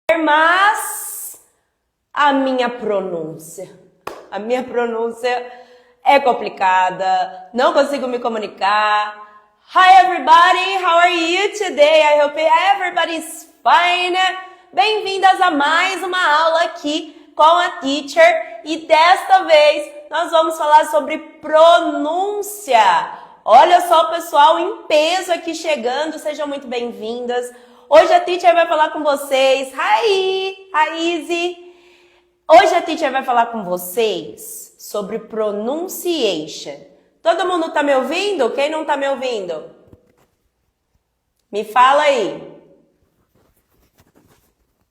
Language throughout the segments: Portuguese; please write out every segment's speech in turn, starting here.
Mas a minha pronúncia é complicada, não consigo me comunicar. Hi everybody, how are you today? I hope everybody's fine. Bem-vindas a mais uma aula aqui com a teacher e desta vez nós vamos falar sobre pronúncia. Olha só o pessoal em peso aqui chegando, sejam muito bem-vindas. Hoje a teacher vai falar com vocês. Hi Izzy. Hoje a teacher vai falar com vocês sobre pronunciation. Todo mundo tá me ouvindo? Quem não tá me ouvindo? Me fala aí.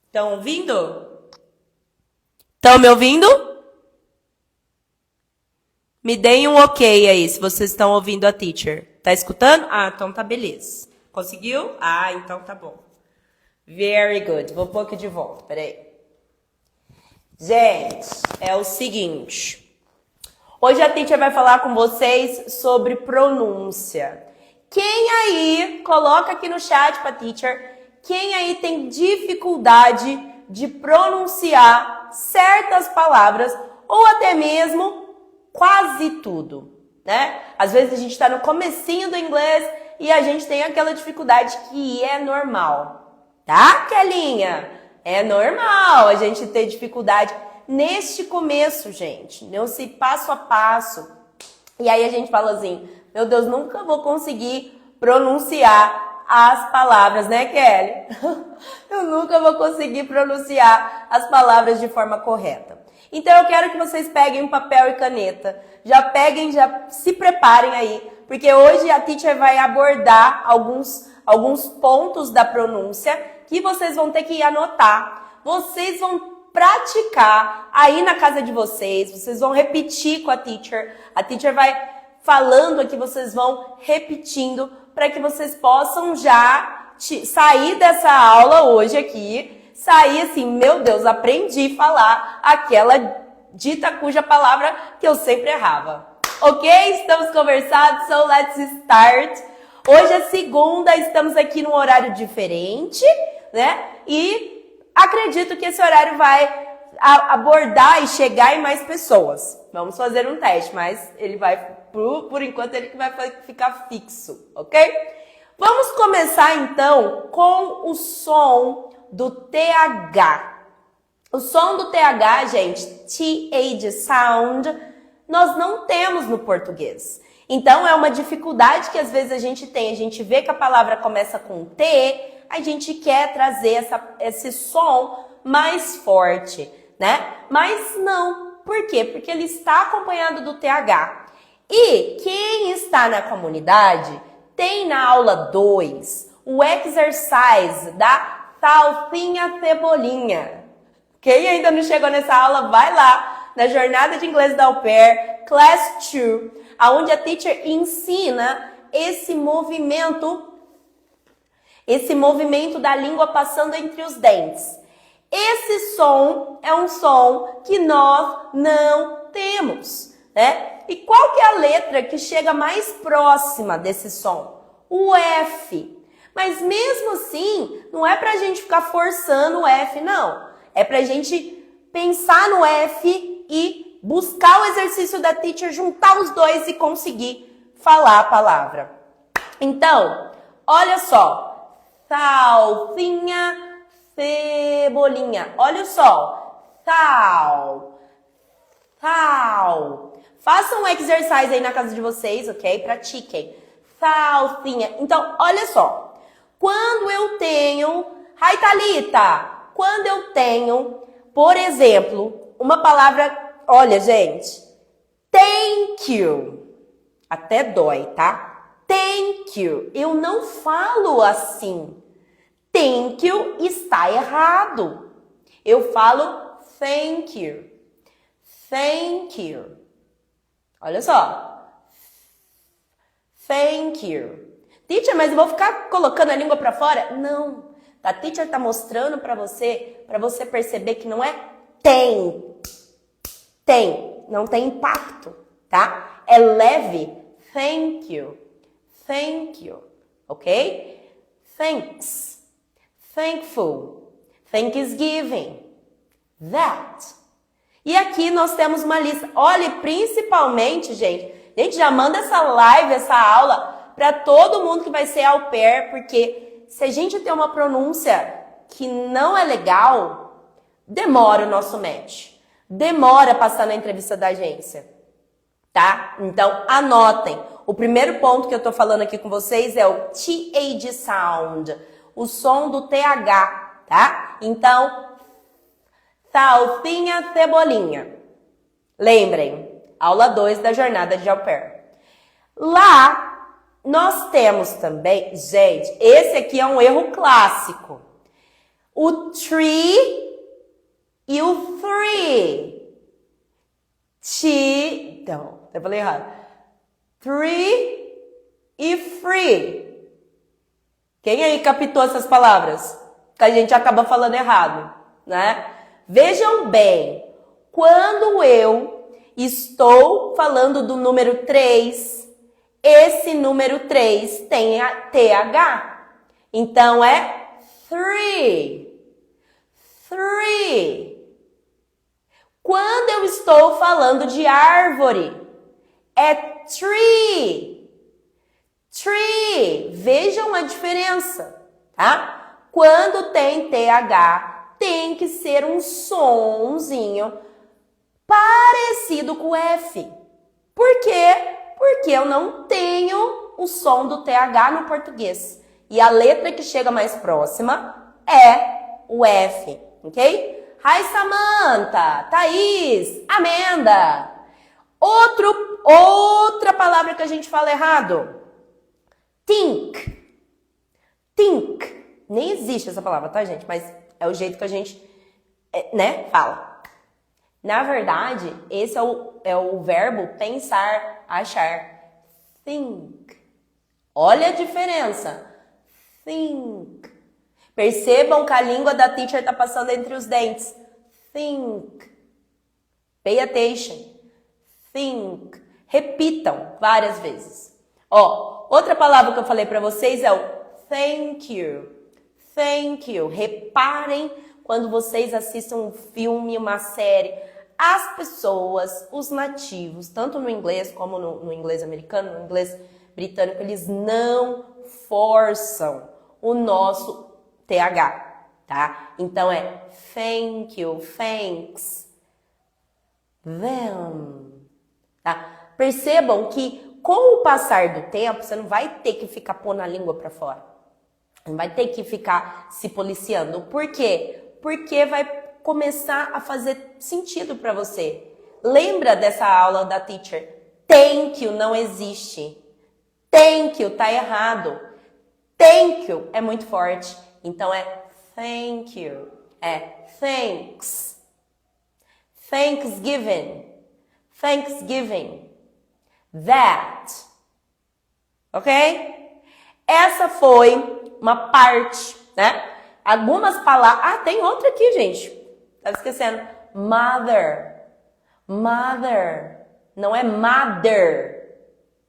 Estão ouvindo? Estão me ouvindo? Me deem um ok aí, se vocês estão ouvindo a teacher. Tá escutando? Ah, então tá beleza. Conseguiu? Ah, então tá bom. Very good. Vou pôr aqui de volta, peraí. Gente, é o seguinte. Hoje a teacher vai falar com vocês sobre pronúncia. Quem aí, coloca aqui no chat pra teacher, quem aí tem dificuldade de pronunciar certas palavras ou até mesmo quase tudo, né? Às vezes a gente tá no comecinho do inglês e a gente tem aquela dificuldade que é normal. Tá, Kelinha? É normal a gente ter dificuldade neste começo, gente. Nesse passo a passo. E aí a gente fala assim, meu Deus, nunca vou conseguir pronunciar as palavras, né, Kelly? Eu nunca vou conseguir pronunciar as palavras de forma correta. Então eu quero que vocês peguem um papel e caneta. Já se preparem aí, porque hoje a teacher vai abordar alguns pontos da pronúncia que vocês vão ter que anotar. Vocês vão praticar aí na casa de vocês vão repetir com a teacher. A teacher vai falando aqui, vocês vão repetindo para que vocês possam já sair dessa aula hoje aqui, sair assim, meu Deus, aprendi a falar aquela dita cuja palavra que eu sempre errava. Ok? Estamos conversados, so let's start. Hoje é segunda, estamos aqui num horário diferente, né? E acredito que esse horário vai abordar e chegar em mais pessoas. Vamos fazer um teste, mas ele vai, por enquanto, ele que vai ficar fixo, ok? Vamos começar então com o som do TH. O som do TH, gente, TH de sound, nós não temos no português. Então, é uma dificuldade que às vezes a gente tem. A gente vê que a palavra começa com T, a gente quer trazer esse som mais forte, né? Mas não. Por quê? Porque ele está acompanhado do TH. E quem está na comunidade tem na aula 2 o exercise da salsinha cebolinha. Quem ainda não chegou nessa aula, vai lá na Jornada de Inglês da Au Pair, Class 2, onde a teacher ensina esse movimento da língua passando entre os dentes. Esse som é um som que nós não temos, né? E qual que é a letra que chega mais próxima desse som? O F. Mas mesmo assim, não é pra gente ficar forçando o F, não. É pra gente pensar no F e buscar o exercício da teacher, juntar os dois e conseguir falar a palavra. Então, olha só. Salsinha, cebolinha. Olha só. Sal. Façam um exercise aí na casa de vocês, ok? Pratiquem. Salsinha. Então, olha só. Quando eu tenho... Hi, Thalita. Quando eu tenho, por exemplo, uma palavra... Olha, gente. Thank you. Até dói, tá? Thank you. Eu não falo assim. Thank you está errado. Eu falo thank you. Thank you. Olha só. Thank you. Teacher, mas eu vou ficar colocando a língua pra fora? Não. A teacher tá mostrando pra você perceber que não é tem. Tem. Não tem impacto, tá? É leve. Thank you. Thank you. Ok? Thanks. Thankful. Thanksgiving. That. E aqui nós temos uma lista. Olha, principalmente, gente, já manda essa live, essa aula para todo mundo que vai ser au pair, porque se a gente tem uma pronúncia que não é legal, demora o nosso match. Demora passar na entrevista da agência, tá? Então, anotem. O primeiro ponto que eu tô falando aqui com vocês é o TH sound, o som do TH, tá? Então, salsinha, cebolinha. Lembrem, aula 2 da jornada de au pair. Lá, nós temos também, gente, esse aqui é um erro clássico. O tree e o three. Não, eu falei errado. Three e free. Quem aí captou essas palavras? Que a gente acaba falando errado, né? Vejam bem, quando eu estou falando do número 3, esse número 3 tem a TH. Então é three. Three. Quando eu estou falando de árvore, é tree. Tree. Vejam a diferença, tá? Quando tem TH, tem que ser um sonzinho parecido com o F. Por quê? Porque eu não tenho o som do TH no português. E a letra que chega mais próxima é o F, ok? Hi, Samantha, Thaís, Amanda. Outra palavra que a gente fala errado. Think. Think. Nem existe essa palavra, tá, gente? Mas é o jeito que a gente, né, fala. Na verdade, esse é o verbo pensar, achar. Think. Olha a diferença. Think. Percebam que a língua da teacher está passando entre os dentes. Think. Pay attention. Think. Repitam várias vezes. Ó, outra palavra que eu falei para vocês é o thank you. Thank you. Reparem quando vocês assistem um filme, uma série, as pessoas, os nativos, tanto no inglês como no inglês americano, no inglês britânico, eles não forçam o nosso TH, tá? Então é thank you, thanks, them, tá? Percebam que com o passar do tempo, você não vai ter que ficar pondo a língua para fora. Não vai ter que ficar se policiando. Por quê? Porque vai começar a fazer sentido para você. Lembra dessa aula da teacher? Thank you não existe. Thank you tá errado. Thank you é muito forte. Então é thank you. É thanks. Thanksgiving. Thanksgiving. That. Ok? Essa foi uma parte, né? Algumas palavras... Ah, tem outra aqui, gente. Tava esquecendo. Mother. Mother. Não é mother.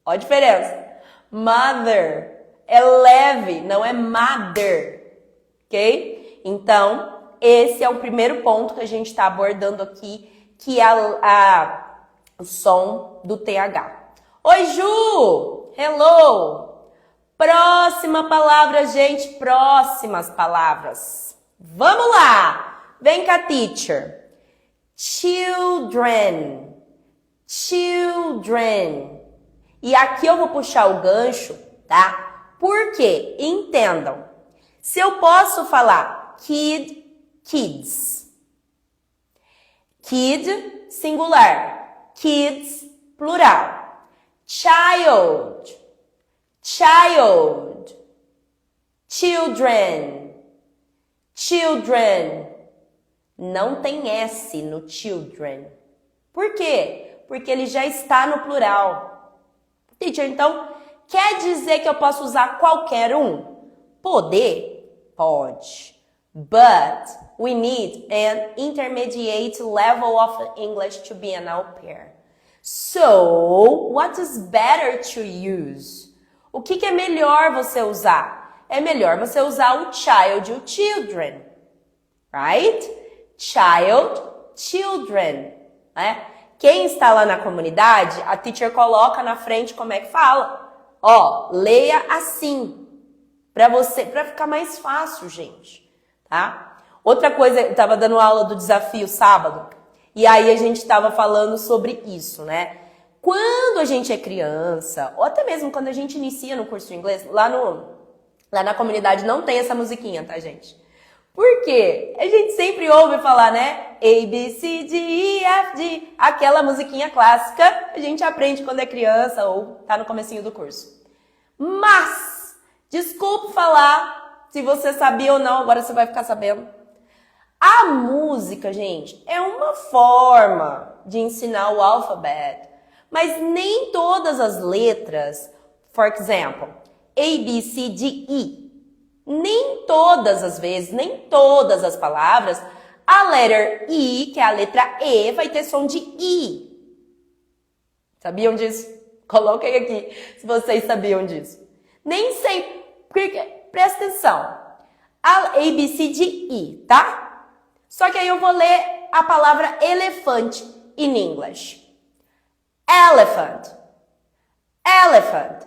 Olha a diferença. Mother. É leve, não é mother. Ok? Então, esse é o primeiro ponto que a gente está abordando aqui, que é o som do TH. Oi, Ju! Hello! Próxima palavra, gente. Próximas palavras. Vamos lá! Vem cá, teacher. Children. Children. E aqui eu vou puxar o gancho, tá? Por quê? Entendam. Se eu posso falar kid, kids. Kid, singular. Kids, plural. Child. Child. Children. Children. Não tem S no children. Por quê? Porque ele já está no plural. Teacher, então, quer dizer que eu posso usar qualquer um? Poder? Pode. But we need an intermediate level of English to be an au pair. So, what is better to use? O que é melhor você usar? É melhor você usar o child e o children. right? Child, children, né? Quem está lá na comunidade, a teacher coloca na frente como é que fala. Ó, leia assim, para ficar mais fácil, gente, tá? Outra coisa, eu estava dando aula do desafio sábado, e aí a gente estava falando sobre isso, né? Quando a gente é criança, ou até mesmo quando a gente inicia no curso de inglês, lá na comunidade não tem essa musiquinha, tá, gente? Por quê? A gente sempre ouve falar, né? A, B, C, D, E, F, G. Aquela musiquinha clássica a gente aprende quando é criança ou tá no comecinho do curso. Mas, desculpe falar se você sabia ou não, agora você vai ficar sabendo. A música, gente, é uma forma de ensinar o alfabeto, mas nem todas as letras, for example, A, B, C, D, E, nem todas as vezes, nem todas as palavras, a letter E, que é a letra E, vai ter som de I. Sabiam disso? Coloquem aqui se vocês sabiam disso. Nem sempre, porque, presta atenção, a B, C, D, E, tá? Só que aí eu vou ler a palavra elefante in English. Elephant. Elephant.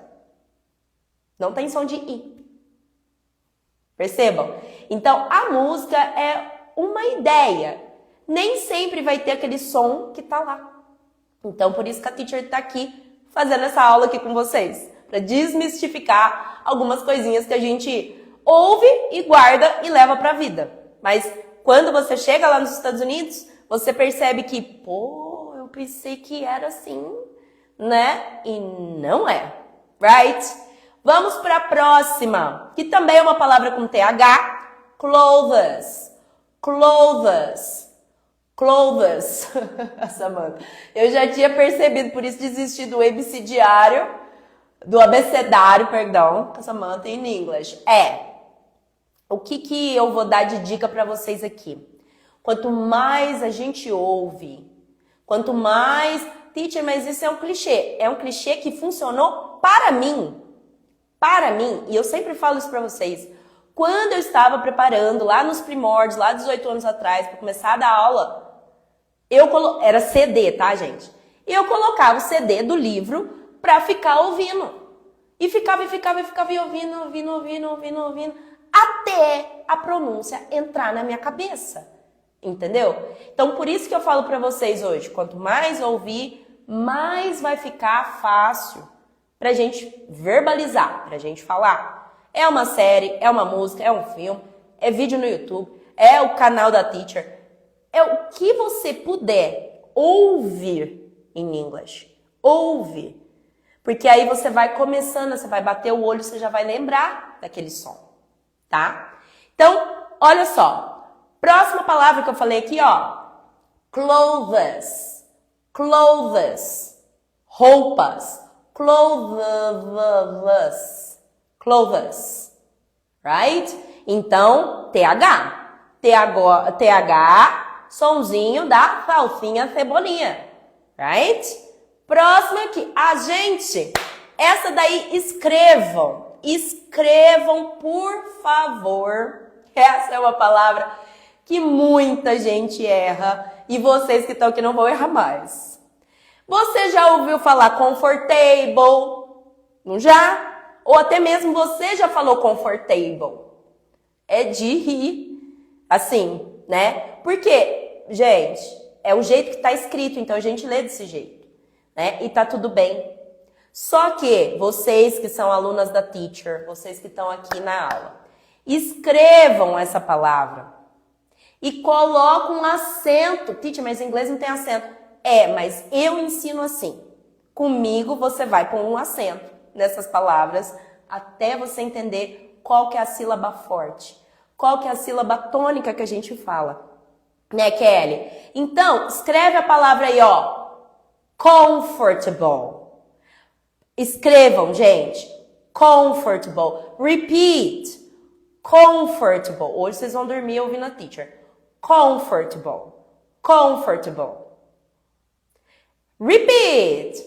Não tem som de I. Percebam? Então, a música é uma ideia. Nem sempre vai ter aquele som que tá lá. Então, por isso que a teacher tá aqui fazendo essa aula aqui com vocês. Para desmistificar algumas coisinhas que a gente ouve e guarda e leva pra vida. Mas quando você chega lá nos Estados Unidos, você percebe que, pô, eu pensei que era assim, né? E não é. Right? Vamos para a próxima, que também é uma palavra com TH. Clothes. Clothes. Clothes. Samantha. Eu já tinha percebido, por isso desisti do abecedário, perdão, Samantha, in English. O que eu vou dar de dica para vocês aqui? Quanto mais a gente ouve, quanto mais... Teacher, mas isso é um clichê. É um clichê que funcionou para mim. Para mim, e eu sempre falo isso pra vocês, quando eu estava preparando lá nos primórdios, lá 18 anos atrás, para começar a dar aula, era CD, tá, gente? E eu colocava o CD do livro pra ficar ouvindo. E ficava ouvindo, até a pronúncia entrar na minha cabeça. Entendeu? Então, por isso que eu falo pra vocês hoje, quanto mais ouvir, mais vai ficar fácil pra gente verbalizar, pra gente falar. É uma série, é uma música, é um filme, é vídeo no YouTube, é o canal da teacher. É o que você puder ouvir em inglês. Ouvir. Porque aí você vai começando, você vai bater o olho, você já vai lembrar daquele som. Tá? Então, olha só. Próxima palavra que eu falei aqui, ó. Clothes. Clothes. Roupas. Clothes. Clothes. Right? Então, TH. TH, sonzinho da salsinha cebolinha. Right? Próximo aqui. Gente, essa daí escrevam. Escrevam, por favor. Essa é uma palavra que muita gente erra. E vocês que estão aqui não vão errar mais. Você já ouviu falar comfortable? Não já? Ou até mesmo você já falou comfortable? É de rir. Assim, né? Porque, gente, é o jeito que está escrito, então a gente lê desse jeito, né? E tá tudo bem. Só que vocês que são alunas da teacher, vocês que estão aqui na aula, escrevam essa palavra e colocam um acento. Teacher, mas em inglês não tem acento. Mas eu ensino assim. Comigo você vai pôr um acento nessas palavras até você entender qual que é a sílaba forte, qual que é a sílaba tônica que a gente fala. Né, Kelly? Então, escreve a palavra aí, ó. Comfortable. Escrevam, gente. Comfortable. Repeat. Comfortable. Hoje vocês vão dormir ouvindo a teacher. Comfortable. Comfortable. Repeat.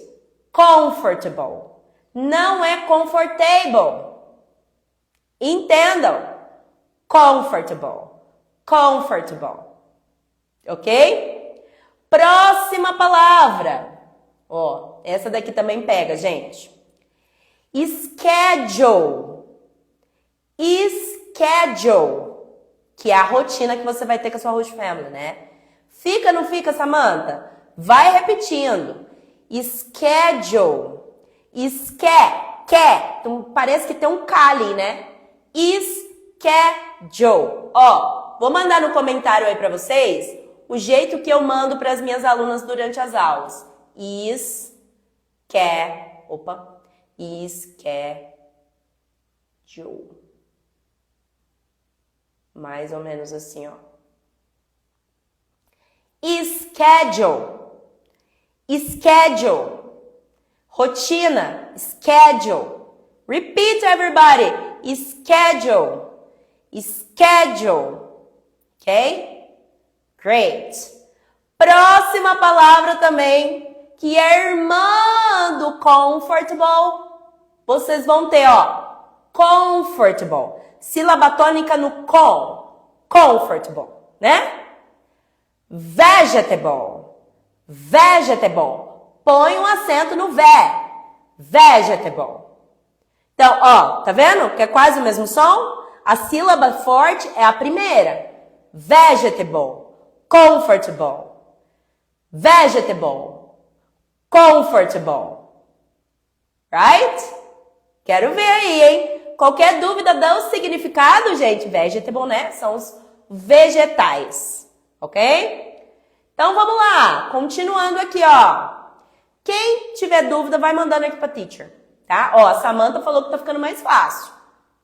Comfortable. Não é comfortable. Entendam. Comfortable. Comfortable. Ok? Próxima palavra. Ó, essa daqui também pega, gente. Schedule. Schedule. Que é a rotina que você vai ter com a sua host family, né? Fica, não fica, Samantha? Vai repetindo. Schedule. Então, parece que tem um K ali, né? Schedule. Ó, vou mandar no comentário aí pra vocês o jeito que eu mando para as minhas alunas durante as aulas. Schedule. Mais ou menos assim, ó. Schedule. Rotina. Schedule. Repeat, everybody. Schedule. Ok? Great. Próxima palavra também, que é irmã do comfortable. Vocês vão ter, ó, comfortable. Sílaba tônica no com. Comfortable, né? Vegetable. Põe um acento no vegetable. Então, ó, tá vendo? Que é quase o mesmo som? A sílaba forte é a primeira. Vegetable. Comfortable. Vegetable. Comfortable. Right? Quero ver aí, hein? Qualquer dúvida do significado, gente, vegetable, né? São os vegetais. Ok? Então, vamos lá. Continuando aqui, ó. Quem tiver dúvida, vai mandando aqui pra teacher. Tá? Ó, a Samantha falou que tá ficando mais fácil.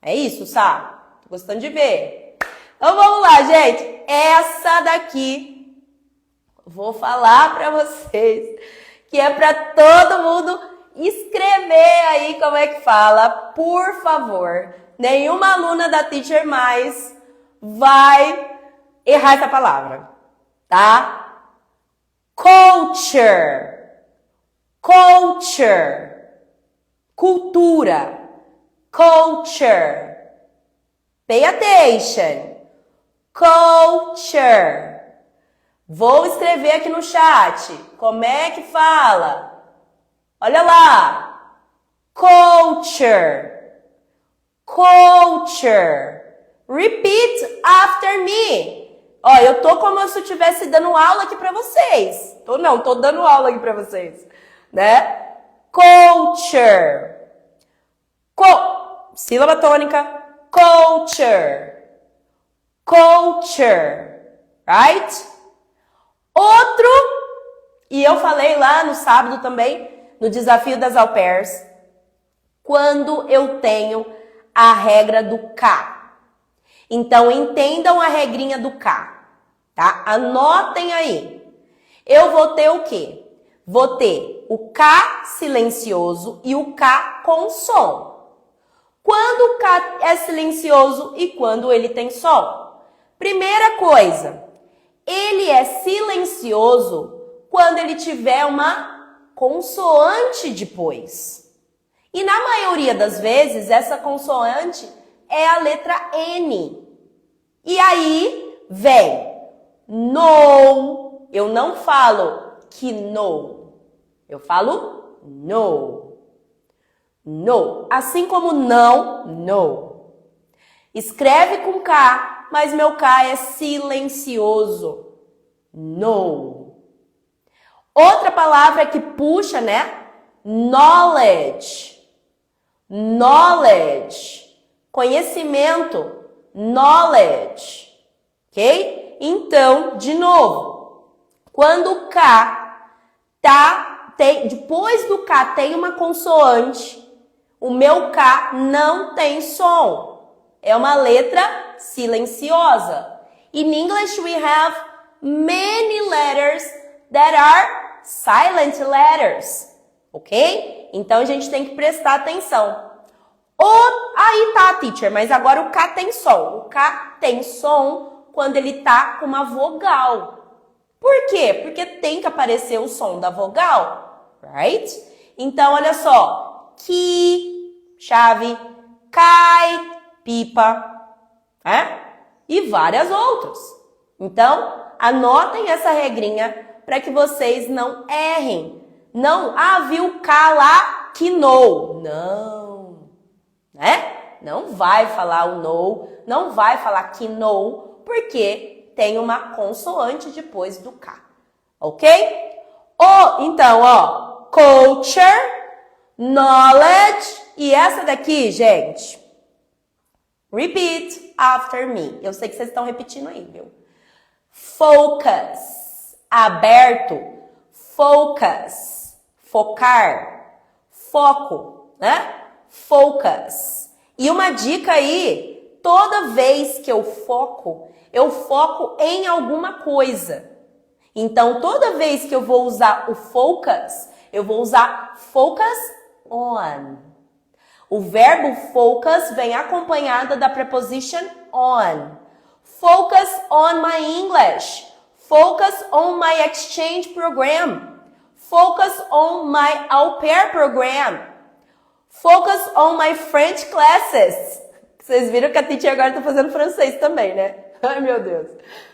É isso, sabe? Tô gostando de ver. Então, vamos lá, gente. Essa daqui, vou falar pra vocês, que é pra todo mundo escrever aí como é que fala. Por favor, nenhuma aluna da Teacher Mais vai errar essa palavra, tá? Culture. Cultura. Culture. Pay attention. Culture. Vou escrever aqui no chat. Como é que fala? Olha lá. Culture. Repeat after me. Ó, eu tô como se eu estivesse dando aula aqui pra vocês. Tô dando aula aqui pra vocês. Né? Culture. Sílaba tônica. Culture. Right? Outro, e eu falei lá no sábado também, no desafio das au pairs, quando eu tenho a regra do K. Então, entendam a regrinha do K, tá? Anotem aí. Eu vou ter o quê? Vou ter o K silencioso e o K com som. Quando o K é silencioso e quando ele tem som? Primeira coisa, ele é silencioso quando ele tiver uma consoante depois. E na maioria das vezes, essa consoante é a letra N. E aí vem no. Eu não falo que no. Eu falo no. No. Assim como não, no. Escreve com K, mas meu K é silencioso. No. Outra palavra que puxa, né? Knowledge. Conhecimento. Knowledge. Ok? Então, de novo, quando o K depois do K tem uma consoante, o meu K não tem som. É uma letra silenciosa. In English, we have many letters that are silent letters. Ok? Então, a gente tem que prestar atenção. Aí tá, teacher, mas agora o K tem som. O K tem som quando ele tá com uma vogal. Por quê? Porque tem que aparecer o som da vogal, right? Então, olha só. Ki, chave, cai, pipa. e várias outras. Então, anotem essa regrinha para que vocês não errem. Não, viu o K lá, que no. Não, né? Não vai falar o no, não vai falar que no, porque tem uma consoante depois do K, ok? Então, culture, knowledge, e essa daqui, gente, repeat after me. Eu sei que vocês estão repetindo aí, viu? Focus, aberto, focus, focar, foco, né? Focus. E uma dica aí, toda vez que eu foco em alguma coisa. Então, toda vez que eu vou usar o focus, eu vou usar focus on. O verbo focus vem acompanhado da preposition on. Focus on my English. Focus on my exchange program. Focus on my au pair program. Focus on my French classes. Vocês viram que a teacher agora tá fazendo francês também, né? Ai, meu Deus.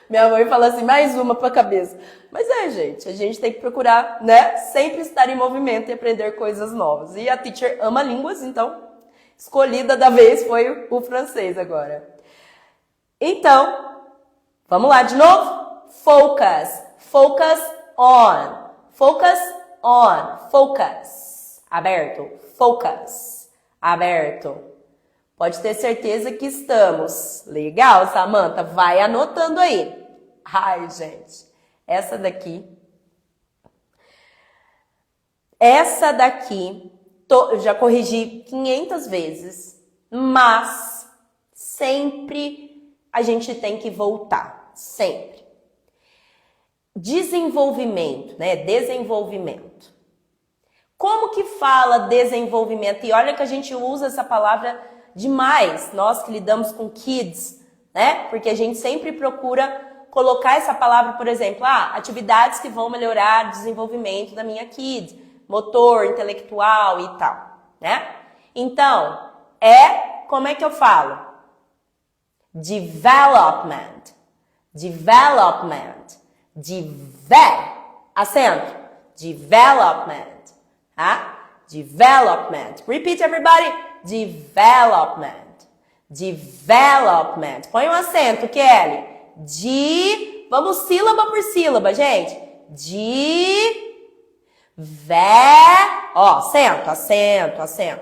Minha mãe fala assim, mais uma pra cabeça. Mas gente, a gente tem que procurar, né? Sempre estar em movimento e aprender coisas novas. E a teacher ama línguas, então, escolhida da vez foi o francês agora. Então, vamos lá de novo? Focus. Focus on. Focus on. Focus. Aberto. Focus. Aberto. Pode ter certeza que estamos. Legal, Samantha? Vai anotando aí. Ai, gente. Essa daqui, eu já corrigi 500 vezes, mas sempre a gente tem que voltar. Sempre. Desenvolvimento, né? Desenvolvimento. Como que fala desenvolvimento? E olha que a gente usa essa palavra demais, nós que lidamos com kids, né? Porque a gente sempre procura colocar essa palavra, por exemplo, atividades que vão melhorar o desenvolvimento da minha kid, motor, intelectual e tal, né? Então, como é que eu falo? Development. Development. Acento. Development. Tá? Development. Repeat, everybody. Development. Development. Põe um acento, Kelly. Vamos sílaba por sílaba, gente. Acento.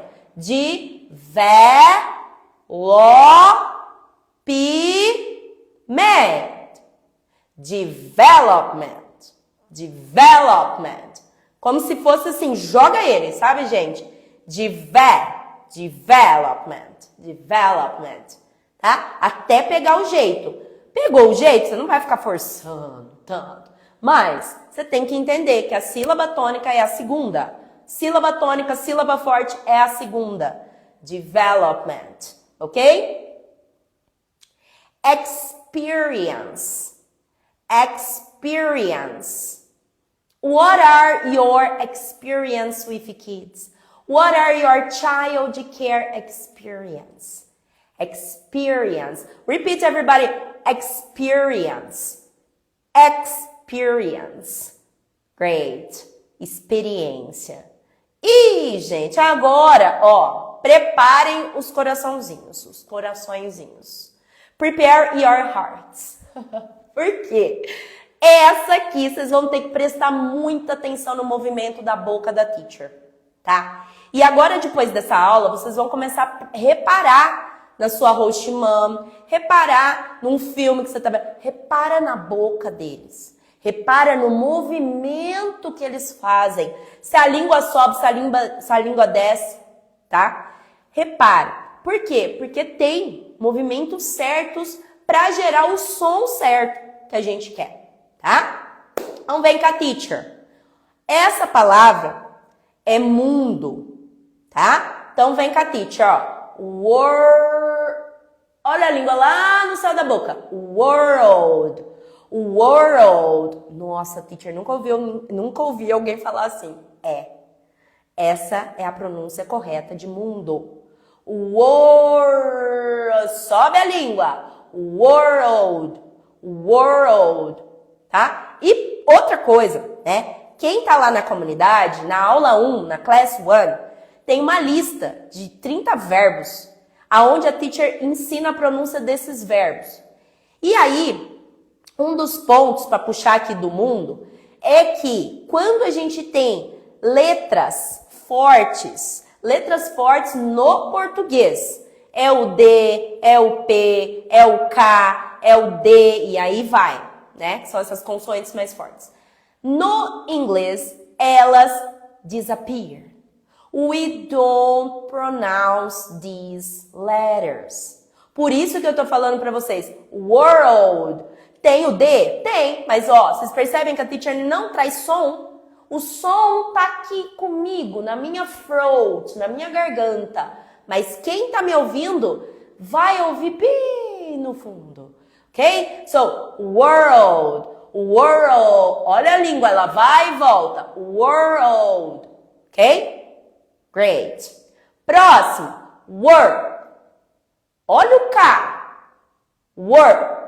Development. Como se fosse assim, joga ele, sabe, gente? Development. Tá? Até pegar o jeito. Pegou o jeito, você não vai ficar forçando tanto. Mas você tem que entender que a sílaba tônica é a segunda. Sílaba tônica, sílaba forte é a segunda. Development. Ok? Experience. What are your experience with kids? What are your child care experience? Experience. Repeat, everybody. Experience. Great. Experiência. E, gente, agora, preparem os coraçãozinhos, os coraçõezinhos. Prepare your hearts. Por quê? Essa aqui, vocês vão ter que prestar muita atenção no movimento da boca da teacher, tá? E agora, depois dessa aula, vocês vão começar a reparar na sua host mom, reparar num filme que você tá vendo, repara na boca deles, repara no movimento que eles fazem, se a língua sobe, se a língua desce, tá? Repara. Por quê? Porque tem movimentos certos para gerar o som certo que a gente quer, tá? Então vem cá, teacher. Essa palavra é mundo, tá? Então vem cá, teacher, Olha a língua lá no céu da boca. World. Nossa, teacher, nunca ouvi alguém falar assim. Essa é a pronúncia correta de mundo. World. Sobe a língua. world, world, tá? E outra coisa, né? Quem tá lá na comunidade, na aula 1, na class 1, tem uma lista de 30 verbos, aonde a teacher ensina a pronúncia desses verbos. E aí, um dos pontos para puxar aqui do mundo é que quando a gente tem letras fortes no português, é o D, é o P, é o K, é o D e aí vai, né? Que são essas consoantes mais fortes. No inglês, elas disappear. We don't pronounce these letters. Por isso que eu tô falando para vocês, world. Tem o D? Tem, mas ó, vocês percebem que a teacher não traz som? O som tá aqui comigo, na minha throat, na minha garganta. Mas quem tá me ouvindo vai ouvir bem no fundo. Ok? So, world, world. Olha a língua, ela vai e volta. World. Ok? Great. Próximo, work. Olha o K. Work.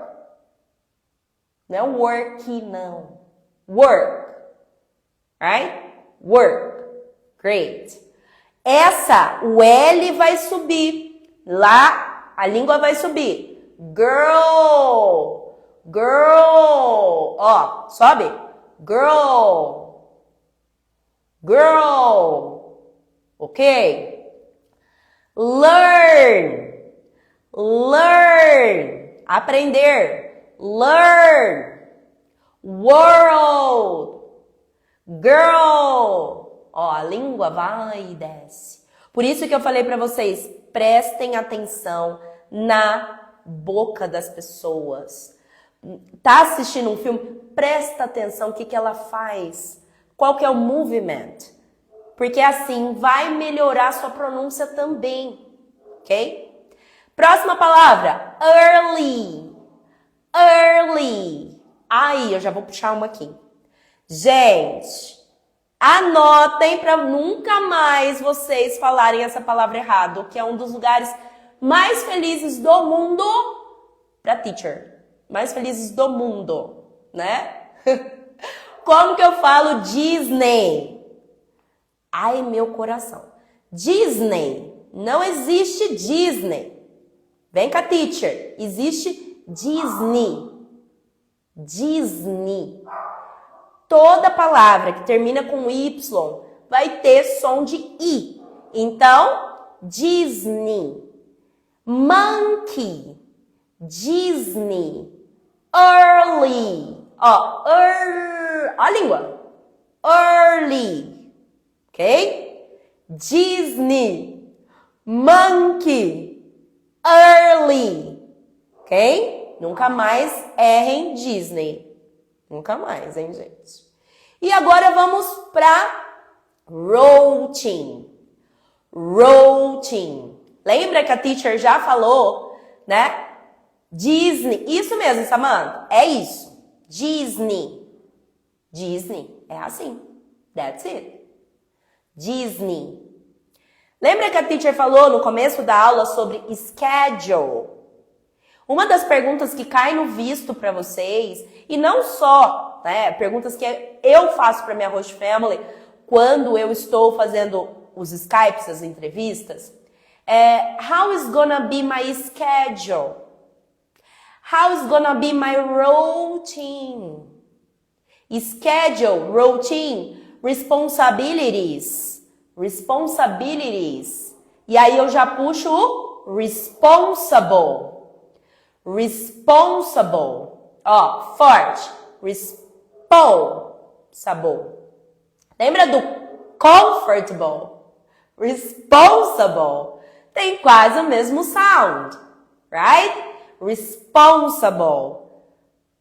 Não é work, não. Work. Right? Work. Great. Essa, o L vai subir. Lá, a língua vai subir. Girl. Girl. Ó, sobe. Girl. Girl. Ok? Learn. Learn. Aprender. Learn. World. Girl. Ó, a língua vai e desce. Por isso que eu falei pra vocês, prestem atenção na boca das pessoas. Tá assistindo um filme? Presta atenção o que ela faz. Qual que é o movement. Porque assim vai melhorar a sua pronúncia também. Ok? Próxima palavra. Early. Early. Aí, eu já vou puxar uma aqui. Gente, anotem para nunca mais vocês falarem essa palavra errado, que é um dos lugares mais felizes do mundo para teacher. Mais felizes do mundo, né? Como que eu falo Disney? Ai, meu coração. Disney. Não existe Disney. Vem cá, teacher. Existe Disney. Disney. Toda palavra que termina com Y vai ter som de I. Então, Disney. Monkey. Disney. Early. Ó, a língua. Early. Ok? Disney. Monkey. Early. Ok? Nunca mais errem Disney. Nunca mais, hein, gente? E agora vamos para routine. Routine. Lembra que a teacher já falou, né? Disney. Isso mesmo, Samantha. É isso. Disney. Disney. É assim. That's it. Disney. Lembra que a teacher falou no começo da aula sobre schedule? Uma das perguntas que cai no visto para vocês, e não só, né, perguntas que eu faço para minha host family quando eu estou fazendo os Skypes, as entrevistas, é how is gonna be my schedule? How is gonna be my routine? Schedule, routine, responsibilities. Responsibilities. E aí eu já puxo o responsible. Responsible. Ó, forte. Responsible. Lembra do comfortable? Responsible. Tem quase o mesmo sound. Right? Responsible.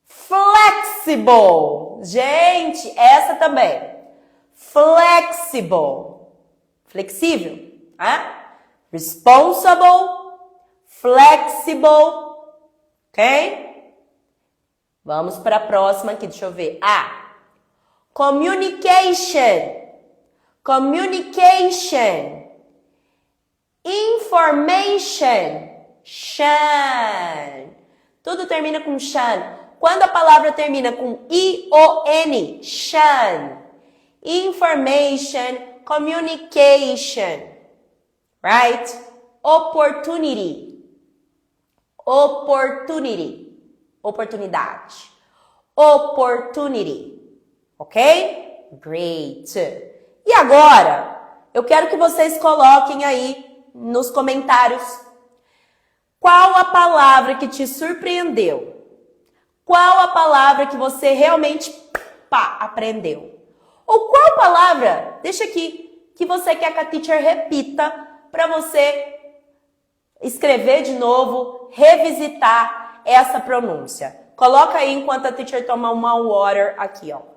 Flexible. Gente, essa também. Flexible. Flexível. Né? Responsible. Flexible. Ok? Vamos para a próxima aqui, deixa eu ver. Communication. Communication. Information. Tudo termina com shan. Quando a palavra termina com I-O-N, shan. Information, communication, right? Opportunity. Opportunity. Oportunidade. Opportunity. Ok? Great. E agora, eu quero que vocês coloquem aí nos comentários qual a palavra que te surpreendeu. Qual a palavra que você realmente aprendeu? Ou qual palavra, deixa aqui, que você quer que a teacher repita para você escrever de novo, revisitar essa pronúncia. Coloca aí enquanto a teacher toma uma water aqui, ó.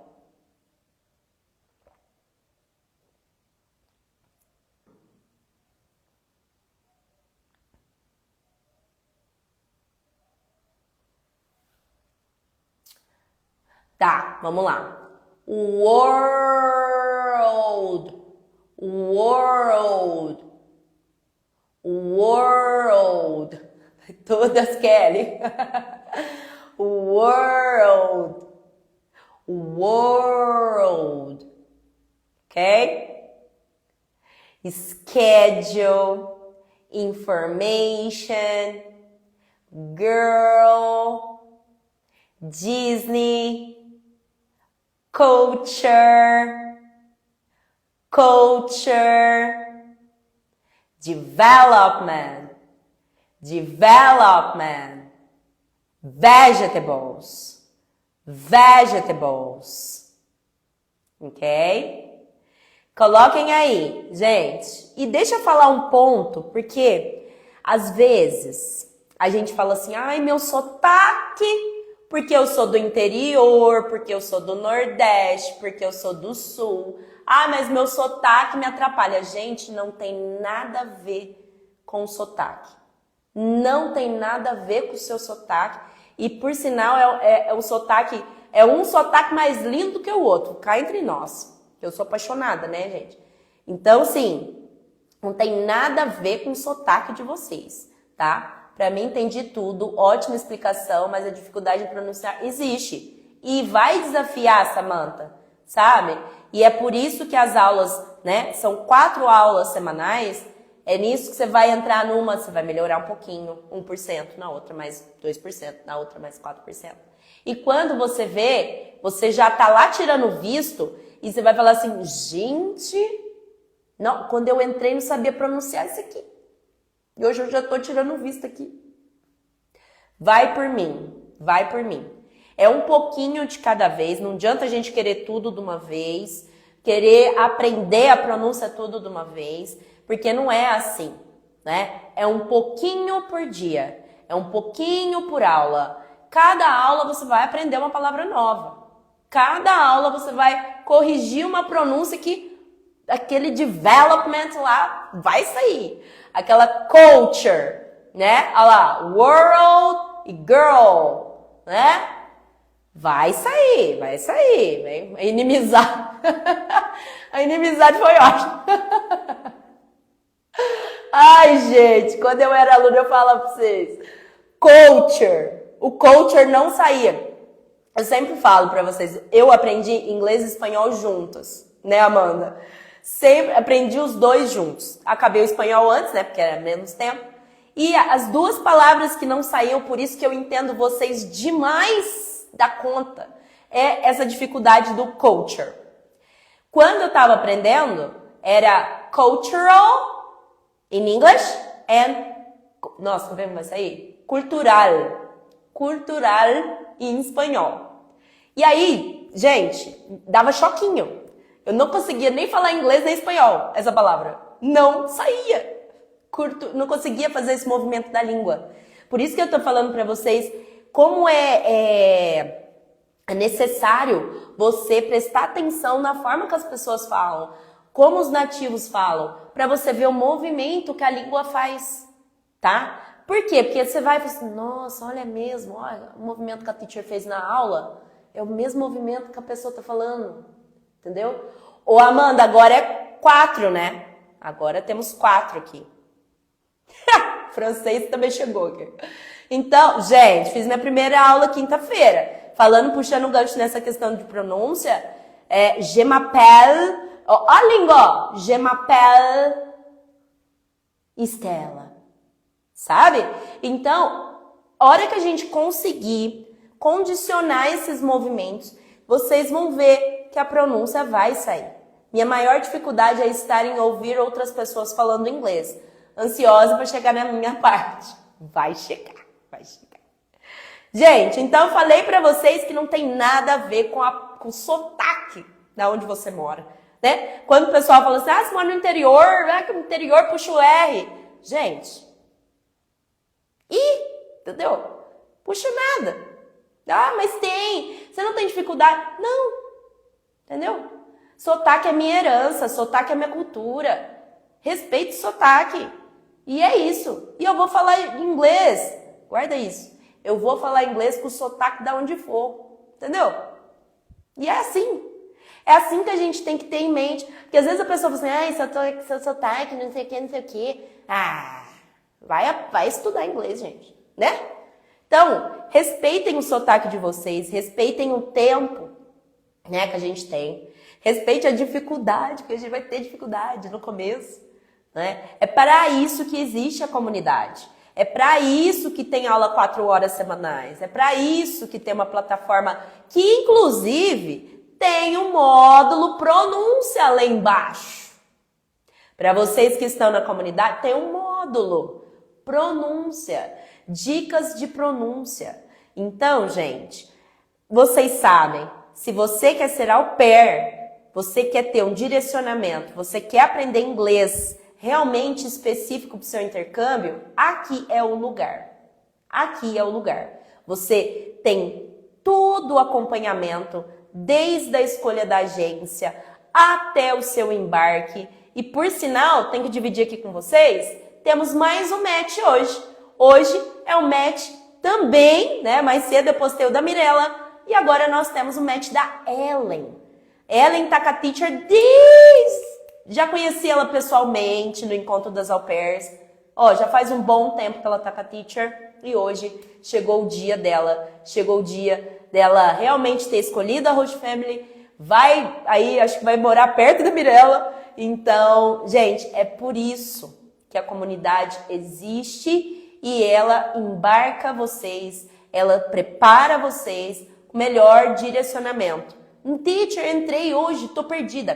Tá, vamos lá. World. World. World. Todas querem. World. World. Ok? Schedule. Information. Girl. Disney. Culture. Culture. Development. Development. Vegetables. Vegetables. Ok? Coloquem aí, gente. E deixa eu falar um ponto, porque às vezes a gente fala assim, ai, meu sotaque, porque eu sou do interior, porque eu sou do Nordeste, porque eu sou do Sul. Ah, mas meu sotaque me atrapalha. Gente, não tem nada a ver com o sotaque. Não tem nada a ver com o seu sotaque. E, por sinal, o sotaque é um sotaque mais lindo que o outro. Cá entre nós. Eu sou apaixonada, né, gente? Então, sim, não tem nada a ver com o sotaque de vocês, tá? Pra mim, entendi tudo. Ótima explicação, mas a dificuldade em pronunciar existe. E vai desafiar, Samantha, sabe? E é por isso que as aulas, né, são 4 aulas semanais. É nisso que você vai entrar numa, você vai melhorar um pouquinho, 1%, na outra mais 2%, na outra mais 4%. E quando você vê, você já tá lá tirando visto e você vai falar assim, gente, não, quando eu entrei não sabia pronunciar isso aqui. E hoje eu já tô tirando visto aqui. Vai por mim, vai por mim. É um pouquinho de cada vez, não adianta a gente querer tudo de uma vez, querer aprender a pronúncia tudo de uma vez, porque não é assim, né? É um pouquinho por dia, é um pouquinho por aula. Cada aula você vai aprender uma palavra nova. Cada aula você vai corrigir uma pronúncia que aquele development lá vai sair. Aquela culture, né? Olha lá, world e girl, né? Vai sair, vai sair. Vem inimizade. A inimizade foi ótima. Ai, gente, quando eu era aluna eu falava pra vocês. Culture. O culture não saía. Eu sempre falo pra vocês, eu aprendi inglês e espanhol juntos, né, Amanda? Sempre aprendi os dois juntos. Acabei o espanhol antes, né, porque era menos tempo. E as duas palavras que não saíam, por isso que eu entendo vocês demais da conta, é essa dificuldade do culture. Quando eu estava aprendendo, era cultural in English and, nossa, como vai sair? Cultural. Cultural em espanhol. E aí, gente, dava choquinho. Eu não conseguia nem falar inglês nem espanhol, essa palavra. Não saía. Não conseguia fazer esse movimento da língua. Por isso que eu tô falando pra vocês como é necessário você prestar atenção na forma que as pessoas falam, como os nativos falam, pra você ver o movimento que a língua faz, tá? Por quê? Porque você vai e fala assim, nossa, olha mesmo, olha, o movimento que a teacher fez na aula é o mesmo movimento que a pessoa tá falando, entendeu? Ô Amanda, agora é 4, né? Agora temos 4 aqui. Francês também chegou aqui. Então, gente, fiz minha primeira aula quinta-feira. Falando, puxando o gancho nessa questão de pronúncia, je m'appelle, ó a língua, je m'appelle Estela. Sabe? Então, a hora que a gente conseguir condicionar esses movimentos, vocês vão ver que a pronúncia vai sair. Minha maior dificuldade é estar em ouvir outras pessoas falando inglês. Ansiosa para chegar na minha parte. Vai chegar, vai chegar. Gente, então eu falei para vocês que não tem nada a ver com o sotaque da onde você mora, né? Quando o pessoal fala assim, você mora no interior, que no interior puxa o R. Gente, entendeu? Puxa nada. Mas tem. Você não tem dificuldade? Não. Entendeu? Sotaque é minha herança, sotaque é minha cultura. Respeite o sotaque. E é isso. E eu vou falar inglês. Guarda isso. Eu vou falar inglês com o sotaque da onde for. Entendeu? E é assim. É assim que a gente tem que ter em mente. Porque às vezes a pessoa fala assim, seu sotaque, não sei o que, não sei o que. Vai estudar inglês, gente. Né? Então, respeitem o sotaque de vocês. Respeitem o tempo, né, que a gente tem. Respeite a dificuldade, porque a gente vai ter dificuldade no começo. Né? É para isso que existe a comunidade. É para isso que tem aula 4 horas semanais. É para isso que tem uma plataforma que, inclusive, tem um módulo pronúncia lá embaixo. Para vocês que estão na comunidade, tem um módulo pronúncia, dicas de pronúncia. Então, gente, vocês sabem, se você quer ser au pair, você quer ter um direcionamento, você quer aprender inglês realmente específico para o seu intercâmbio, aqui é o lugar. Aqui é o lugar. Você tem todo o acompanhamento, desde a escolha da agência até o seu embarque. E por sinal, tenho que dividir aqui com vocês, temos mais um match hoje. Hoje é um match também, né? Mais cedo eu postei o da Mirella e agora nós temos o match da Ellen. Ellen tá com a teacher já conheci ela pessoalmente no encontro das au pairs. Já faz um bom tempo que ela tá com a teacher e hoje chegou o dia dela. Chegou o dia dela realmente ter escolhido a Host Family. Vai aí, acho que vai morar perto da Mirella. Então, gente, é por isso que a comunidade existe e ela embarca vocês, ela prepara vocês com melhor direcionamento. Teacher, entrei hoje, tô perdida.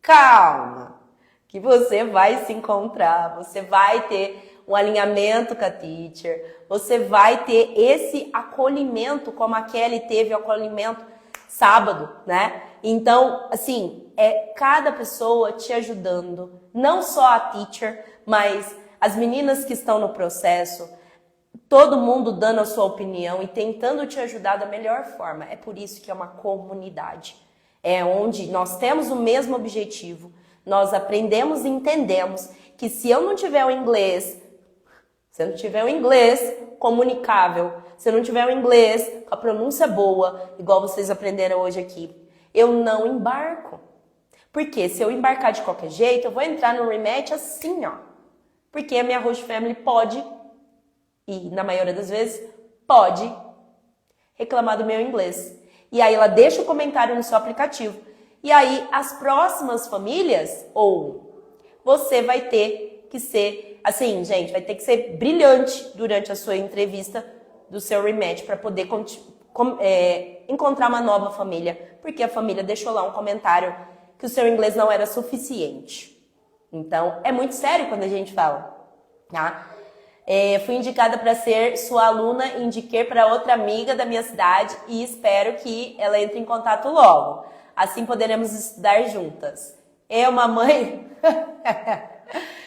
Calma, que você vai se encontrar, você vai ter um alinhamento com a teacher, você vai ter esse acolhimento como a Kelly teve o acolhimento sábado, né? Então, assim, é cada pessoa te ajudando, não só a teacher, mas as meninas que estão no processo, todo mundo dando a sua opinião e tentando te ajudar da melhor forma. É por isso que é uma comunidade. É onde nós temos o mesmo objetivo, nós aprendemos e entendemos que se eu não tiver o inglês, se eu não tiver o inglês comunicável, se eu não tiver o inglês com a pronúncia boa, igual vocês aprenderam hoje aqui, eu não embarco. Porque se eu embarcar de qualquer jeito, eu vou entrar no rematch assim, ó. Porque a minha host family pode, e na maioria das vezes, pode reclamar do meu inglês. E aí ela deixa o comentário no seu aplicativo. E aí as próximas famílias, ou você vai ter que ser, assim, gente, vai ter que ser brilhante durante a sua entrevista do seu rematch para poder encontrar uma nova família. Porque a família deixou lá um comentário que o seu inglês não era suficiente. Então, é muito sério quando a gente fala, tá? Fui indicada para ser sua aluna, indiquei para outra amiga da minha cidade e espero que ela entre em contato logo. Assim poderemos estudar juntas. Eu, mamãe...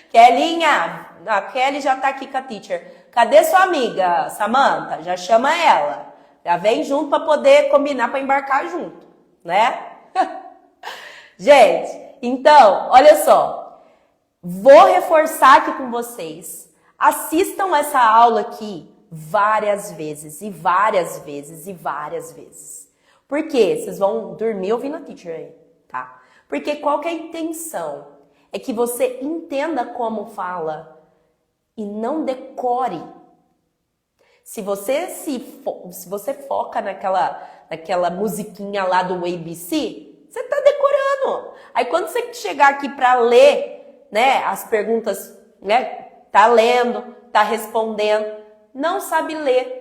Kelinha, a Kelly já tá aqui com a teacher. Cadê sua amiga, Samantha? Já chama ela. Já vem junto para poder combinar para embarcar junto, né? Gente, então, olha só. Vou reforçar aqui com vocês. Assistam essa aula aqui várias vezes, e várias vezes, e várias vezes. Por quê? Vocês vão dormir ouvindo a teacher aí, tá? Porque qual que é a intenção? É que você entenda como fala e não decore. Se você foca naquela musiquinha lá do ABC, você tá decorando. Aí quando você chegar aqui para ler, né, as perguntas, né, tá lendo, tá respondendo, não sabe ler.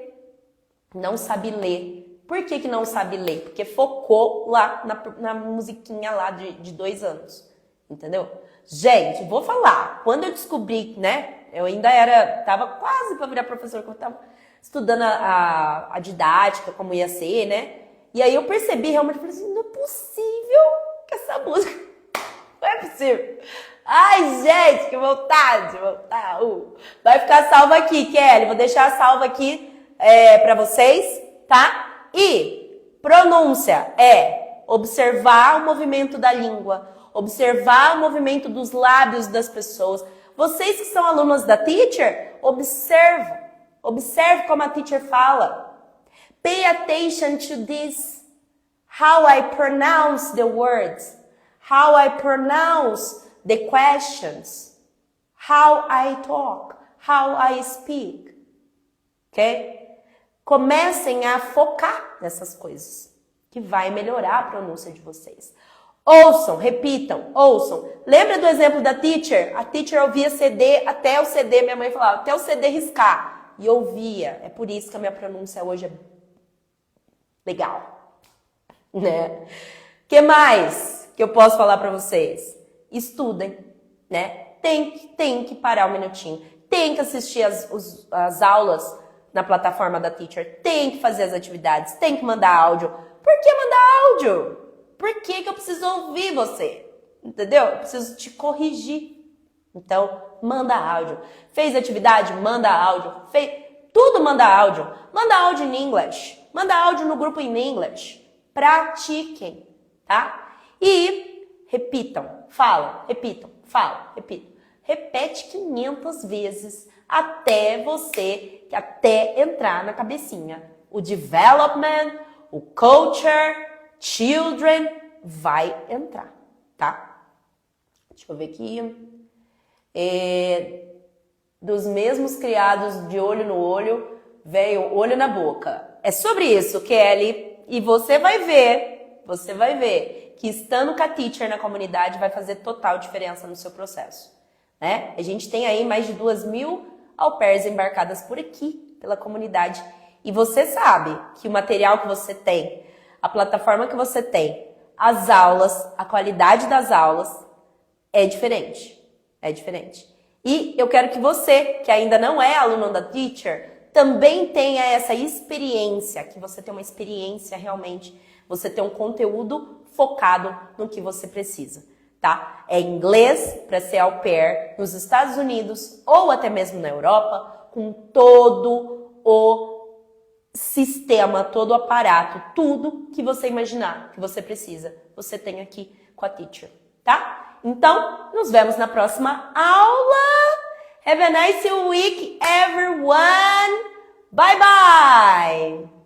Não sabe ler. Por que não sabe ler? Porque focou lá na musiquinha lá de 2 anos. Entendeu? Gente, vou falar. Quando eu descobri, né, eu ainda tava quase para virar professora, porque eu tava estudando a didática, como ia ser, né? E aí eu percebi realmente, falei assim, não é possível que essa música... Não é possível. Ai, gente, que vontade de voltar. Vai ficar salva aqui, Kelly. Vou deixar salva aqui pra vocês, tá? E pronúncia é observar o movimento da língua, observar o movimento dos lábios das pessoas. Vocês que são alunos da teacher, observe como a teacher fala. Pay attention to this. How I pronounce the words. How I pronounce the questions. How I talk. How I speak. Ok? Comecem a focar nessas coisas, que vai melhorar a pronúncia de vocês. Ouçam, repitam, ouçam. Lembra do exemplo da teacher? A teacher ouvia CD até o CD, minha mãe falava, até o CD riscar. E ouvia. É por isso que a minha pronúncia hoje é legal. Né? Que mais que eu posso falar para vocês? Estudem, né? Tem que parar um minutinho. Tem que assistir as aulas na plataforma da teacher. Tem que fazer as atividades. Tem que mandar áudio. Por que mandar áudio? Por que eu preciso ouvir você? Entendeu? Eu preciso te corrigir. Então, manda áudio. Fez atividade? Manda áudio. Tudo manda áudio. Manda áudio em inglês. Manda áudio no grupo em inglês. Pratiquem, tá? E repitam. Falam, repitam. Falam, repitam. Repete 500 vezes até entrar na cabecinha. O development, o culture, children, vai entrar, tá? Deixa eu ver aqui. Dos mesmos criados de olho no olho, veio olho na boca. É sobre isso, Kelly. E você vai ver que estando com a teacher na comunidade vai fazer total diferença no seu processo, né? A gente tem aí mais de 2.000 au pairs embarcadas por aqui, pela comunidade. E você sabe que o material que você tem, a plataforma que você tem, as aulas, a qualidade das aulas é diferente. É diferente. E eu quero que você, que ainda não é aluno da teacher, também tenha essa experiência, que você tenha uma experiência realmente, você ter um conteúdo focado no que você precisa, tá? É inglês para ser au pair nos Estados Unidos ou até mesmo na Europa, com todo o sistema, todo o aparato, tudo que você imaginar que você precisa, você tem aqui com a teacher, tá? Então, nos vemos na próxima aula. Have a nice week, everyone. Bye, bye.